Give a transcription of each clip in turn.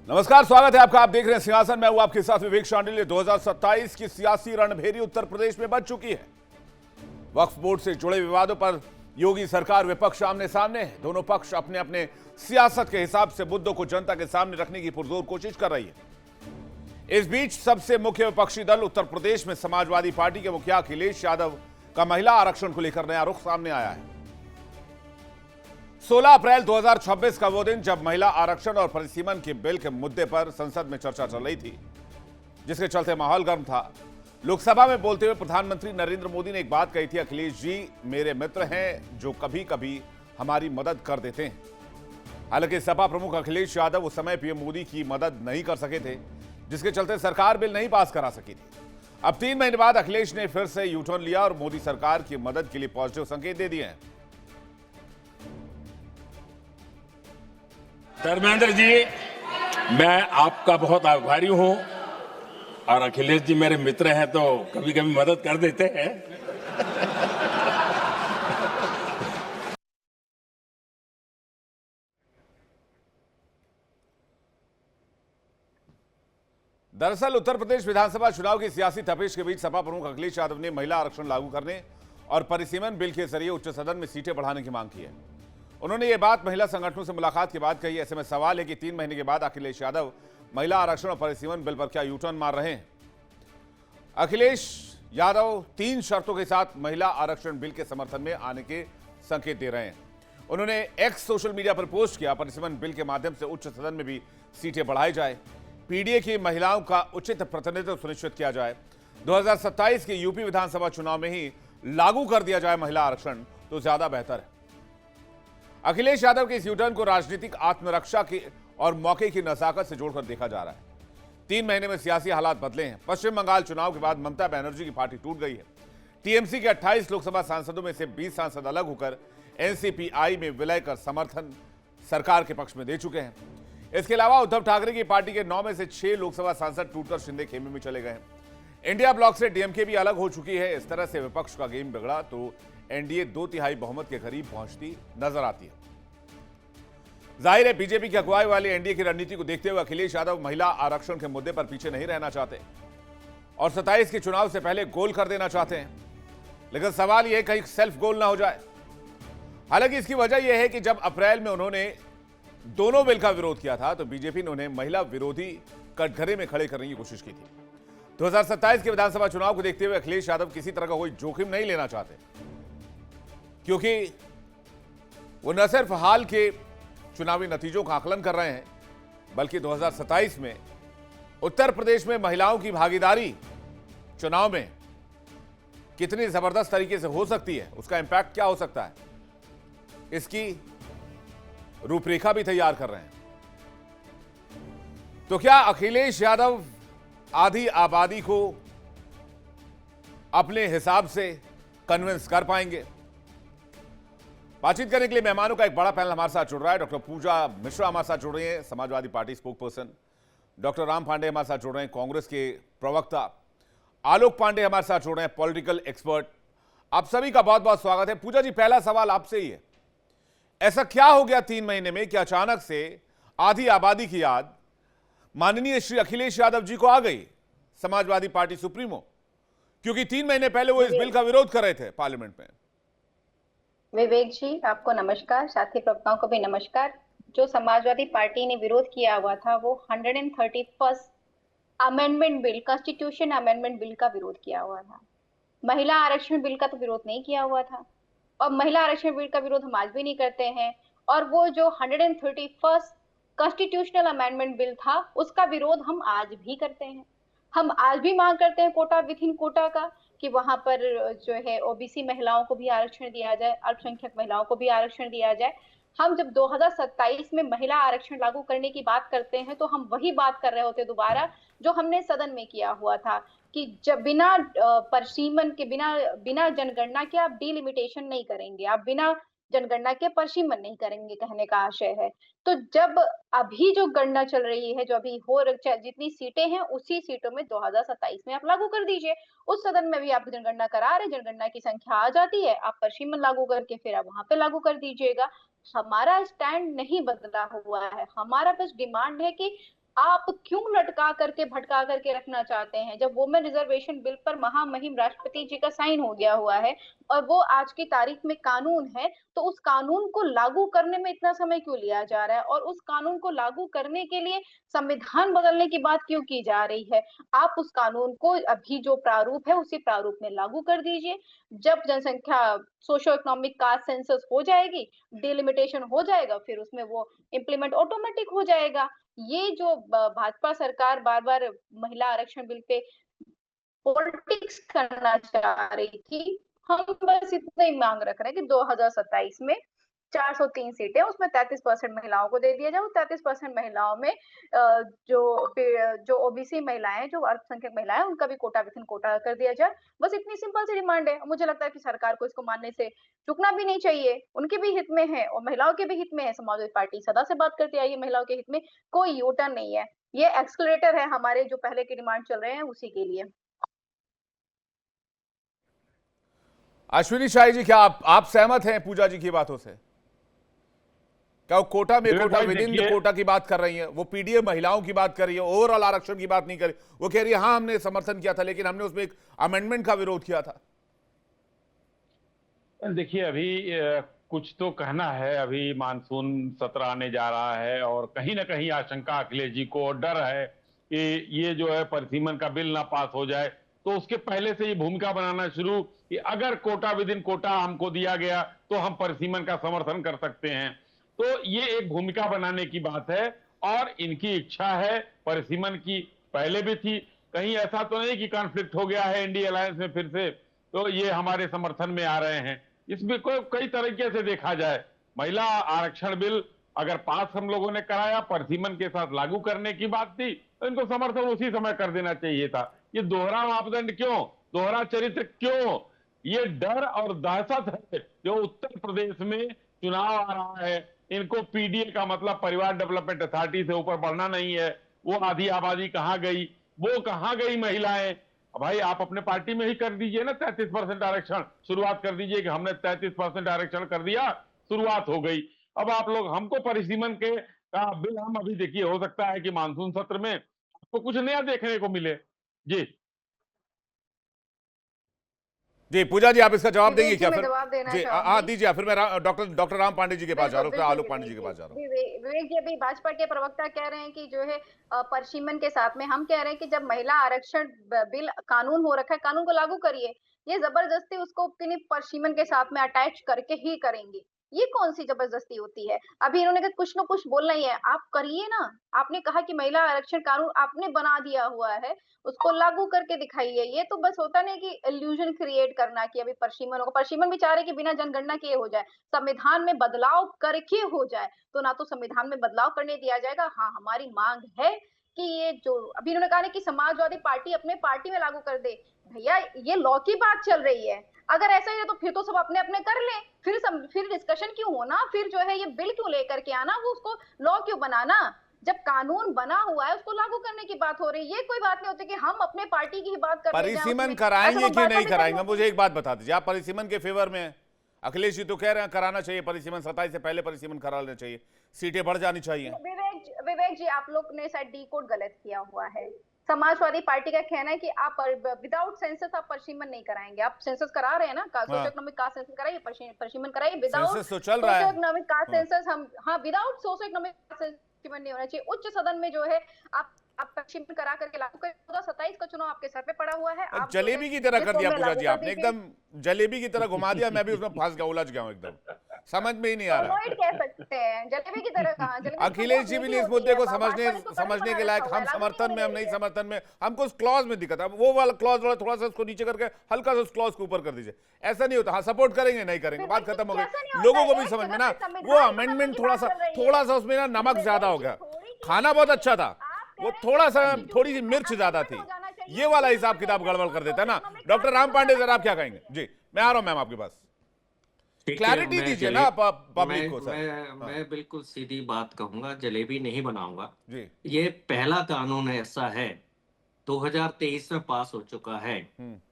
नमस्कार, स्वागत है आपका। आप देख रहे हैं सिंहासन। मैं हूं आपके साथ विवेक शांडिल्य। 2027 की सियासी रणभेरी उत्तर प्रदेश में बच चुकी है। वक्फ बोर्ड से जुड़े विवादों पर योगी सरकार विपक्ष आमने सामने है। दोनों पक्ष अपने अपने सियासत के हिसाब से मुद्दों को जनता के सामने रखने की पुरजोर कोशिश कर रही है। इस बीच सबसे मुख्य विपक्षी दल उत्तर प्रदेश में समाजवादी पार्टी के मुखिया अखिलेश यादव का महिला आरक्षण को लेकर नया रुख सामने आया है। 16 अप्रैल 2026 का वो दिन जब महिला आरक्षण और परिसीमन के बिल के मुद्दे पर संसद में चर्चा चल रही थी, जिसके चलते माहौल गर्म था। लोकसभा में बोलते हुए प्रधानमंत्री नरेंद्र मोदी ने एक बात कही थी, अखिलेश जी मेरे मित्र हैं जो कभी कभी हमारी मदद कर देते हैं। हालांकि सपा प्रमुख अखिलेश यादव उस समय पीएम मोदी की मदद नहीं कर सके थे, जिसके चलते सरकार बिल नहीं पास करा सकी थी। अब 3 महीने बाद अखिलेश ने फिर से यू टर्न लिया और मोदी सरकार की मदद के लिए पॉजिटिव संकेत दे दिए हैं। धर्मेंद्र जी, मैं आपका बहुत आभारी हूं और अखिलेश जी मेरे मित्र हैं तो कभी कभी मदद कर देते हैं। दरअसल उत्तर प्रदेश विधानसभा चुनाव की सियासी तपेश के बीच सपा प्रमुख अखिलेश यादव ने महिला आरक्षण लागू करने और परिसीमन बिल के जरिए उच्च सदन में सीटें बढ़ाने की मांग की है। उन्होंने ये बात महिला संगठनों से मुलाकात के बाद कही। ऐसे में सवाल है कि 3 महीने के बाद अखिलेश यादव महिला आरक्षण और परिसीमन बिल पर क्या यू टर्न मार रहे हैं। अखिलेश यादव 3 शर्तों के साथ महिला आरक्षण बिल के समर्थन में आने के संकेत दे रहे हैं। उन्होंने एक्स सोशल मीडिया पर पोस्ट किया, परिसीमन बिल के माध्यम से उच्च सदन में भी सीटें बढ़ाई जाए, पीडीए की महिलाओं का उचित प्रतिनिधित्व सुनिश्चित किया जाए, 2027 के यूपी विधानसभा चुनाव में ही लागू कर दिया जाए महिला आरक्षण तो ज्यादा बेहतर है। अखिलेश यादव के इस यूटर्न को राजनीतिक आत्मरक्षा की और मौके की नजाकत से जोड़कर देखा जा रहा है। 3 महीने में सियासी हालात बदले हैं। पश्चिम बंगाल चुनाव के बाद ममता बनर्जी की पार्टी टूट गई है। टीएमसी के 28 लोकसभा सांसदों में से 20 सांसद अलग होकर एनसीपीआई में विलय कर समर्थन सरकार के पक्ष में दे चुके हैं। इसके अलावा उद्धव ठाकरे की पार्टी के 9 में से 6 लोकसभा सांसद टूटकर शिंदे खेमे में चले गए हैं। इंडिया ब्लॉक से डीएमके भी अलग हो चुकी है। इस तरह से विपक्ष का गेम बिगड़ा तो एनडीए 2/3 बहुमत के करीब पहुंचती नजर आती है। जाहिर है बीजेपी की अगुवाई वाली एनडीए की रणनीति को देखते हुए अखिलेश यादव महिला आरक्षण के मुद्दे पर पीछे नहीं रहना चाहते और 27 के चुनाव से पहले गोल कर देना चाहते हैं। लेकिन सवाल यह कहीं सेल्फ गोल ना हो जाए। हालांकि इसकी वजह यह है कि जब अप्रैल में उन्होंने दोनों बिल का विरोध किया था तो बीजेपी ने उन्हें महिला विरोधी कटघरे में खड़े करने की कोशिश की थी। 2027 के विधानसभा चुनाव को देखते हुए अखिलेश यादव किसी तरह का कोई जोखिम नहीं लेना चाहते, क्योंकि वो न सिर्फ हाल के चुनावी नतीजों का आकलन कर रहे हैं, बल्कि 2027 में उत्तर प्रदेश में महिलाओं की भागीदारी चुनाव में कितनी जबरदस्त तरीके से हो सकती है, उसका इंपैक्ट क्या हो सकता है, इसकी रूपरेखा भी तैयार कर रहे हैं। तो क्या अखिलेश यादव आधी आबादी को अपने हिसाब से कन्विंस कर पाएंगे? बातचीत करने के लिए मेहमानों का एक बड़ा पैनल हमारे साथ जुड़ रहा है। डॉक्टर पूजा मिश्रा हमारे साथ जुड़ रही हैं, Samajwadi Party spokesperson. Doctor Ram Pandey हमारे साथ जुड़ रहे हैं, कांग्रेस के प्रवक्ता। आलोक पांडे हमारे साथ जुड़ रहे हैं, पॉलिटिकल एक्सपर्ट। आप सभी का बहुत बहुत स्वागत है। पूजा जी, पहला सवाल आपसे ही है, ऐसा क्या हो गया 3 महीने में कि अचानक से आधी आबादी की याद माननीय श्री अखिलेश यादव जी को आ गई, समाजवादी पार्टी सुप्रीमो? क्योंकि 3 महीने पहले वो इस बिल का विरोध कर रहे थे पार्लियामेंट में। विवेक जी, आपको नमस्कार, साथी प्रवक्ताओं को भी नमस्कार। जो समाजवादी पार्टी ने विरोध किया हुआ था वो 131st amendment bill, constitution amendment bill का विरोध किया हुआ था। महिला आरक्षण बिल का तो विरोध नहीं किया हुआ था और महिला आरक्षण बिल का विरोध हम आज भी नहीं करते हैं। और वो जो 131st कॉन्स्टिट्यूशनल अमेंडमेंट बिल था उसका विरोध हम आज भी करते हैं। हम आज भी मांग करते हैं कोटा विद इन कोटा का, कि वहां पर जो है ओबीसी महिलाओं को भी आरक्षण दिया जाए, अल्पसंख्यक महिलाओं को भी आरक्षण दिया जाए। हम जब 2027 में महिला आरक्षण लागू करने की बात करते हैं तो हम वही बात कर रहे होते दोबारा जो हमने सदन में किया हुआ था, कि जब बिना परिसीमन के, बिना जनगणना के आप डिलिमिटेशन नहीं करेंगे, आप बिना जनगणना के परिसीमन नहीं करेंगे, कहने का आशय है। तो जब अभी जो गणना चल रही है, जो अभी जितनी सीटें हैं उसी सीटों में 2027 में आप लागू कर दीजिए। उस सदन में भी आप जनगणना करा रहे, जनगणना की संख्या आ जाती है, आप परिसीमन लागू करके फिर आप वहां पे लागू कर दीजिएगा। हमारा स्टैंड नहीं बदला हुआ है। हमारा बस डिमांड है कि आप क्यों लटका करके भटका करके रखना चाहते हैं? जब वुमेन रिजर्वेशन बिल पर महामहिम राष्ट्रपति जी का साइन हो गया हुआ है और वो आज की तारीख में कानून है, तो उस कानून को लागू करने में इतना समय क्यों लिया जा रहा है? और उस कानून को लागू करने के लिए संविधान बदलने की बात क्यों की जा रही है? आप उस कानून को अभी जो प्रारूप है उसी प्रारूप में लागू कर दीजिए। जब जनसंख्या सोशो इकोनॉमिक कास्ट सेंसस हो जाएगी, डिलिमिटेशन हो जाएगा, फिर उसमें वो इम्प्लीमेंट ऑटोमेटिक हो जाएगा। ये जो भाजपा सरकार बार-बार महिला आरक्षण बिल पे पॉलिटिक्स करना चाह रही थी, हम बस इतना ही मांग रख रहे हैं कि 2027 में 403 सीटें उसमें 33% महिलाओं को दे दिया जाए। 33% महिलाओं में जो ओबीसी महिलाएं हैं, जो अल्पसंख्यक महिलाएं हैं, उनका भी कोटा विथिन कोटा कर दिया जाए। बस इतनी सिंपल सी डिमांड है। मुझे लगता है कि सरकार को इसको मानने से चूकना भी नहीं चाहिए। उनके भी हित में है और महिलाओं के भी हित में है। समाजवादी पार्टी सदा से बात करती आई है महिलाओं के हित में। कोई यू टर्न नहीं है। ये एक्सेलरेटर है हमारे जो पहले के डिमांड चल रहे हैं उसी के लिए। अश्विनी शाही जी, क्या आप सहमत हैं पूजा जी की बातों से? क्या वो कोटा में quota within the quota की बात कर रही है? वो पीडीए महिलाओं की बात कर रही है, ओवरऑल आरक्षण की बात नहीं कर रही। वो कह रही है हाँ हमने समर्थन किया था लेकिन हमने उसमें एक अमेंडमेंट का विरोध किया था। देखिए, अभी कुछ तो कहना है। अभी मानसून सत्र आने जा रहा है और कहीं ना कहीं आशंका अखिलेश जी को और डर है कि ये जो है परिसीमन का बिल ना पास हो जाए, तो उसके पहले से ये भूमिका बनाना शुरू कि अगर कोटा विद इन कोटा हमको दिया गया तो हम परिसीमन का समर्थन कर सकते हैं। तो ये एक भूमिका बनाने की बात है और इनकी इच्छा है परिसीमन की, पहले भी थी। कहीं ऐसा तो नहीं कि कॉन्फ्लिक्ट हो गया है इंडिया अलायंस में फिर से, तो ये हमारे समर्थन में आ रहे हैं। इसमें कोई कई तरीके से देखा जाए, महिला आरक्षण बिल अगर पास हम लोगों ने कराया, परिसीमन के साथ लागू करने की बात थी, तो इनको समर्थन उसी समय कर देना चाहिए था। ये दोहरा मापदंड क्यों, दोहरा चरित्र क्यों? ये डर और दहशत है जो उत्तर प्रदेश में चुनाव आ रहा है। इनको पीडीए का मतलब परिवार डेवलपमेंट अथॉरिटी से ऊपर बढ़ना नहीं है। वो आधी आबादी कहां गई, वो कहां गई महिलाएं? भाई आप अपने पार्टी में ही कर दीजिए ना 33% आरक्षण, शुरुआत कर दीजिए कि हमने 33% आरक्षण कर दिया, शुरुआत हो गई। अब आप लोग हमको परिसीमन के का बिल, हम अभी देखिए हो सकता है कि मानसून सत्र में आपको कुछ नया देखने को मिले। जी जी पूजा जी, आप इसका जवाब देंगे क्या? मैं फिर जवाब देना जी हाँ चाहूंगी। दीजिए। फिर मैं डॉक्टर राम पांडे जी के पास जा रहा हूँ, फिर बिल्कुल आलोक पांडे जी के पास जा रहा हूँ। विवेक जी, अभी भाजपा के प्रवक्ता कह रहे हैं कि जो है परिसीमन के साथ में हम कह रहे हैं कि जब महिला आरक्षण बिल कानून हो रखा है, कानून को लागू करिए। ये जबरदस्ती उसको किन्हीं परिसीमन के साथ में अटैच करके ही करेंगे। ये कौन सी जबरदस्ती होती है? अभी इन्होंने कहा कुछ ना कुछ बोलना ही है, आप करिए ना। आपने कहा कि महिला आरक्षण कानून आपने बना दिया हुआ है, उसको लागू करके दिखाइए। ये तो बस होता नहीं कि इल्यूजन क्रिएट करना कि अभी परिसीमन होगा। परिसीमन भी चाह रहे कि बिना जनगणना किए हो जाए, संविधान में बदलाव करके हो जाए। तो ना तो संविधान में बदलाव करने दिया जाएगा। हाँ, हमारी मांग है कि ये जो अभी उन्होंने कहा ना कि समाजवादी पार्टी अपने पार्टी में लागू कर दे। भैया, ये लॉ की बात चल रही है। अगर ऐसा ही है तो फिर तो सब अपने अपने कर लें। फिर डिस्कशन क्यों होना, फिर जो है ये बिल क्यों लेकर के आना, वो उसको लॉ क्यों बनाना? जब कानून बना हुआ है उसको लागू करने की बात हो रही है। ये कोई बात नहीं होती कि हम अपने पार्टी की ही बात कर रहे हैं। परिसीमन कराएंगे कि नहीं कराएंगे? मुझे एक बात बता दीजिए, आप परिसीमन के फेवर में हैं? अखिलेश जी तो कह रहे हैं कराना चाहिए परिसीमन, 27 से पहले परिसीमन करा लेना चाहिए, सीटें बढ़ जानी चाहिए। विवेक जी, आप लोग ने शायद डी कोड गलत किया हुआ है। समाजवादी पार्टी का कहना है कि आप विदाउट सेंसस आप परिसीमन नहीं कराएंगे। आप सेंसस करा रहे हैं ना, सोशो इकोनॉमिक कास्ट सेंसस कराइए, परिसीमन कराइए। Without socio economic caste census हम without socio economic caste census नहीं होना चाहिए। उच्च सदन में जो है आप परिसीमन करा करके लागू करें। 2027 का चुनाव आपके सर पे पड़ा हुआ है। आप जलेबी की तरह कर दिया पूजा जी आपने, एकदम जलेबी की तरह घुमा दिया। मैं भी उसमें फंस गया, उलझ गया हूं एकदम, समझ में ही नहीं आ रहा। कह सकते हैं जलेबी की तरह। कहां अखिलेश जी भी इस मुद्दे को समझने के लायक, हम समर्थन में, हम नहीं समर्थन में, हमको उस क्लॉज में दिक्कत है। वो वाला क्लॉज वाला थोड़ा सा उसको नीचे करके हल्का सा उस क्लॉज को ऊपर कर दीजिए। ऐसा नहीं होता। हाँ, सपोर्ट करेंगे नहीं करेंगे, बात खत्म हो गई। लोगों को भी समझ में ना, वो अमेंडमेंट थोड़ा सा उसमें ना नमक ज्यादा हो गया। खाना बहुत अच्छा था, वो थोड़ी सी मिर्च ज्यादा थी। ये वाला हिसाब किताब गड़बड़ कर देता है ना। डॉक्टर राम पांडे सर, आप क्या कहेंगे? जी मैं आ रहा हूं मैम आपके पास, क्लैरिटी दीजिए ना पब्लिक को। सर मैं बिल्कुल सीधी बात कहूंगा, जलेबी नहीं बनाऊंगा जी। ये पहला कानून ऐसा है 2023 में पास हो चुका है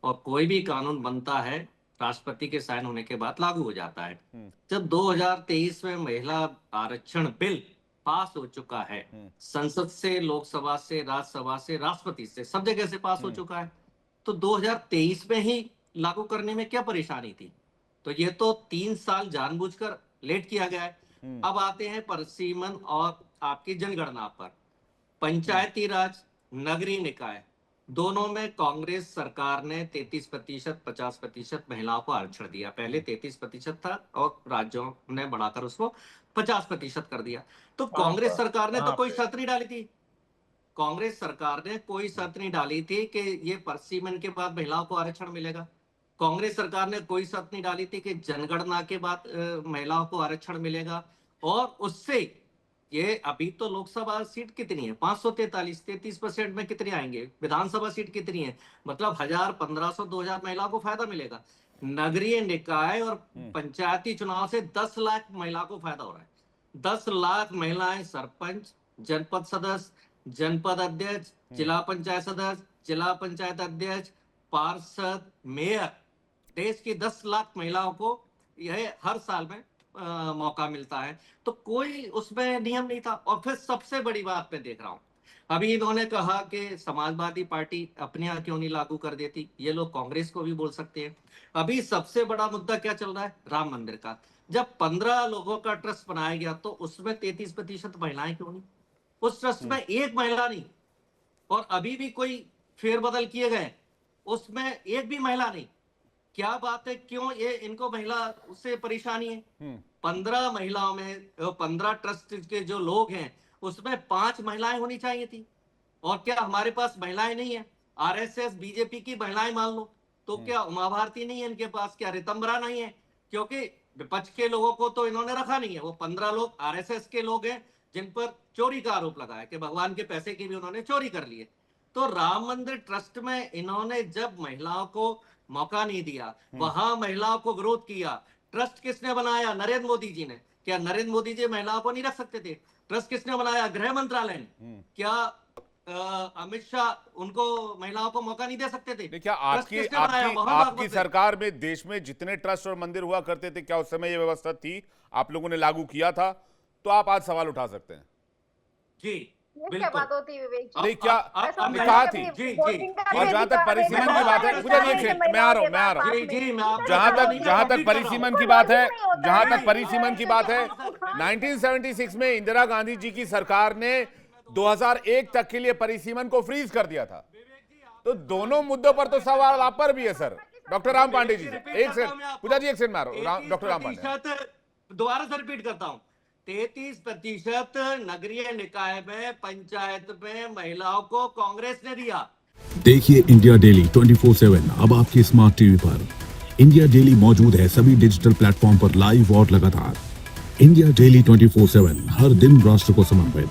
और कोई भी कानून बनता है राष्ट्रपति के साइन होने के बाद लागू हो जाता है। जब 2023 में महिला आरक्षण बिल पास हो चुका है। संसद से, लोकसभा से, राज्यसभा से, राष्ट्रपति से, सब जगह से पास हो चुका है। तो 2023 में ही लागू करने में क्या परेशानी थी? तो ये तो 3 साल जानबूझकर लेट किया गया है। अब आते हैं परिसीमन और आपकी जनगणना पर। पंचायती राज, नगरीय निकाय, दोनों में कांग्रेस सरकार ने 33%, 50% महिलाओं को आरक्षण दिया। पहले 33% था और राज्यों ने बढ़ाकर उसको 50% कर दिया। तो कांग्रेस सरकार ने तो कोई शर्त नहीं डाली थी। कांग्रेस सरकार ने कोई शर्त नहीं डाली थी कि ये परिसीमन के बाद महिलाओं को आरक्षण मिलेगा। कांग्रेस सरकार ने कोई शर्त नहीं डाली थी कि जनगणना के बाद महिलाओं को आरक्षण मिलेगा। और उससे ये अभी तो लोकसभा सीट कितनी है? 543, 33% में कितने आएंगे? विधानसभा सीट कितनी है? मतलब 1000, 1500, 2000 महिलाओं को फायदा मिलेगा। नगरीय निकाय और पंचायती चुनाव से 10 लाख महिलाओं को फायदा हो रहा है। 10 लाख महिलाएं सरपंच, जनपद सदस्य, जनपद अध्यक्ष, जिला पंचायत सदस्य, जिला पंचायत अध्यक्ष, पार्षद, मेयर, देश की 10 लाख महिलाओं को यह हर साल में मौका मिलता है। तो कोई उसमें नियम नहीं था। और फिर सबसे बड़ी बात मैं देख रहा हूं, अभी इन्होंने कहा कि समाजवादी पार्टी अपने यहाँ क्यों नहीं लागू कर देती। ये लोग कांग्रेस को भी बोल सकते हैं। अभी सबसे बड़ा मुद्दा क्या चल रहा है? राम मंदिर का। जब 15 लोगों का ट्रस्ट बनाया गया तो उसमें 33% महिलाएं क्यों नहीं? उस ट्रस्ट में एक महिला नहीं। और अभी भी कोई फेरबदल किए गए, उसमें एक भी महिला नहीं। क्या बात है? क्यों ये इनको महिला से परेशानी है? 15 महिलाओं में, 15 ट्रस्ट के जो लोग हैं उसमें 5 महिलाएं होनी चाहिए थी। और क्या हमारे पास महिलाएं नहीं है? आरएसएस, बीजेपी की महिलाएं मान लो, तो क्या उमा भारती नहीं है इनके पास? क्या रितंबरा नहीं है? क्योंकि विपक्ष के लोगों को तो इन्होंने रखा नहीं है। वो 15 लोग आरएसएस के लोग हैं जिन पर चोरी का आरोप लगा है कि भगवान के पैसे की भी उन्होंने चोरी कर ली है। तो राम मंदिर ट्रस्ट में इन्होंने जब महिलाओं को मौका नहीं दिया, वहां महिलाओं को विरोध किया। ट्रस्ट किसने बनाया? नरेंद्र मोदी जी ने। क्या नरेंद्र मोदी जी महिलाओं को नहीं रख सकते थे? ट्रस्ट किसने बनाया? गृह मंत्रालय ने। क्या अमित शाह उनको महिलाओं को मौका नहीं दे सकते थे? क्या आपकी सरकार में देश में जितने ट्रस्ट और मंदिर हुआ करते थे, क्या उस समय ये व्यवस्था थी? आप लोगों ने लागू किया था, तो आप आज सवाल उठा सकते हैं। जी, क्या बात होती है विवेक जी? नहीं, क्या कहा थी? और जहां तक परिसीमन की बात है, मैं आ रहा हूं। जहां तक परिसीमन की बात है, 1976 में इंदिरा गांधी जी की सरकार ने 2001 तक के लिए परिसीमन को फ्रीज कर दिया था। तो दोनों मुद्दों पर तो सवाल आप पर भी है सर। डॉक्टर राम पांडे जी, एक सेकंड पूजा जी, एक सेकंड में आ रहा हूं। डॉक्टर राम पांडे, दोबारा से रिपीट करता हूं, 33% नगरीय निकाय में, पंचायत में महिलाओं को कांग्रेस ने दिया। देखिए इंडिया डेली 24/7 अब आपके स्मार्ट टीवी पर। इंडिया डेली मौजूद है सभी डिजिटल प्लेटफॉर्म पर लाइव और लगातार। इंडिया डेली 24/7 हर दिन राष्ट्र को समर्पित।